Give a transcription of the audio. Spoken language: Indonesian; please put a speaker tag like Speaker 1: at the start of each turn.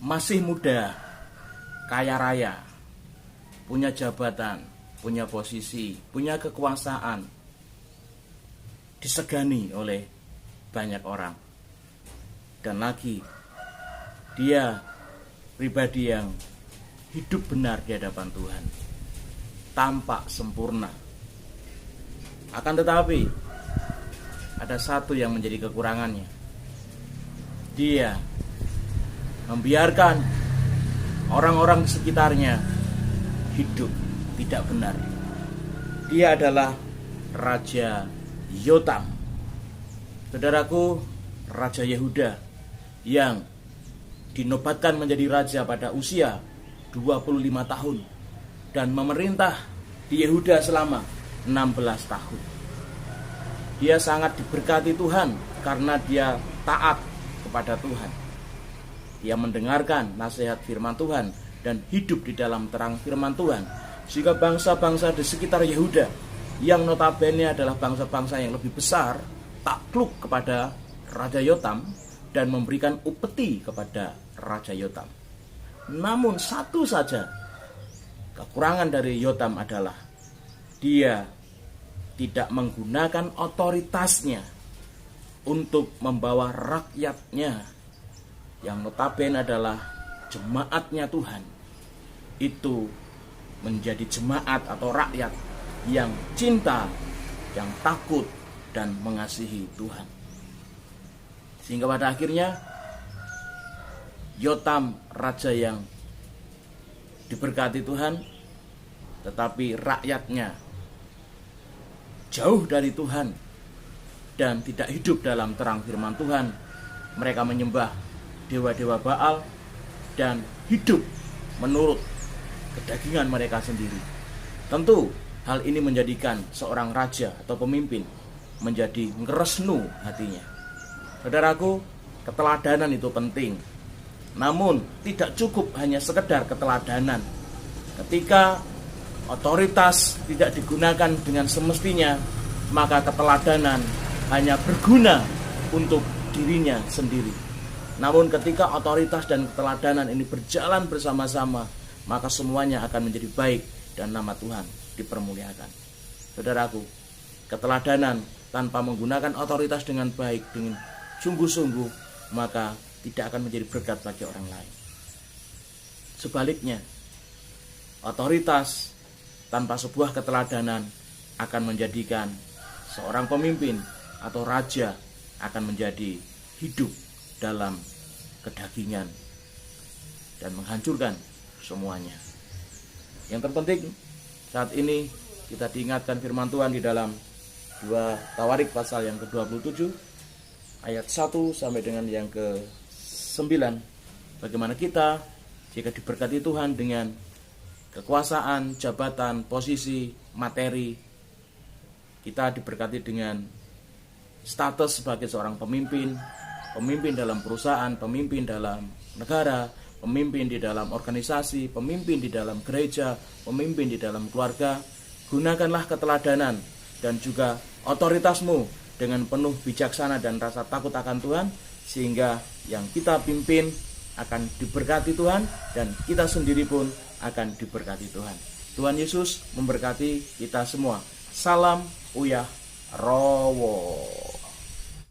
Speaker 1: masih muda, kaya raya, punya jabatan, punya posisi, punya kekuasaan, disegani oleh banyak orang. Dan lagi, dia pribadi yang hidup benar di hadapan Tuhan, tampak sempurna. Akan tetapi, ada satu yang menjadi kekurangannya. Dia membiarkan orang-orang di sekitarnya hidup tidak benar. Dia adalah Raja Yotam. Saudaraku, Raja Yehuda yang dinobatkan menjadi raja pada usia 25 tahun dan memerintah di Yehuda selama 16 tahun. Dia sangat diberkati Tuhan karena dia taat kepada Tuhan. Dia mendengarkan nasihat firman Tuhan dan hidup di dalam terang firman Tuhan, sehingga bangsa-bangsa di sekitar Yehuda yang notabene adalah bangsa-bangsa yang lebih besar takluk kepada Raja Yotam dan memberikan upeti kepada Raja Yotam. Namun satu saja kekurangan dari Yotam adalah dia tidak menggunakan otoritasnya untuk membawa rakyatnya yang notabene adalah jemaatnya Tuhan itu menjadi jemaat atau rakyat yang cinta, yang takut dan mengasihi Tuhan. Sehingga pada akhirnya Yotam raja yang diberkati Tuhan, tetapi rakyatnya jauh dari Tuhan dan tidak hidup dalam terang firman Tuhan. Mereka menyembah dewa-dewa Baal dan hidup menurut kedagingan mereka sendiri. Tentu hal ini menjadikan seorang raja atau pemimpin menjadi ngeresnu hatinya. Saudaraku, keteladanan itu penting. Namun tidak cukup hanya sekedar keteladanan. Ketika otoritas tidak digunakan dengan semestinya, maka keteladanan hanya berguna untuk dirinya sendiri. Namun ketika otoritas dan keteladanan ini berjalan bersama-sama, maka semuanya akan menjadi baik dan nama Tuhan dipermuliakan. Saudaraku, keteladanan tanpa menggunakan otoritas dengan baik, dengan sungguh-sungguh, maka tidak akan menjadi berkat bagi orang lain. Sebaliknya, otoritas tanpa sebuah keteladanan akan menjadikan seorang pemimpin atau raja akan menjadi hidup dalam kedagingan dan menghancurkan semuanya. Yang terpenting saat ini kita diingatkan firman Tuhan di dalam 2 Tawarik pasal yang ke-27 ayat 1 sampai dengan yang ke-9. Bagaimana kita jika diberkati Tuhan dengan kekuasaan, jabatan, posisi, materi, kita diberkati dengan status sebagai seorang pemimpin, pemimpin dalam perusahaan, pemimpin dalam negara, pemimpin di dalam organisasi, pemimpin di dalam gereja, pemimpin di dalam keluarga. Gunakanlah keteladanan dan juga otoritasmu dengan penuh bijaksana dan rasa takut akan Tuhan, sehingga yang kita pimpin akan diberkati Tuhan dan kita sendiri pun akan diberkati Tuhan. Tuhan Yesus memberkati kita semua. Salam Uyah Rowo.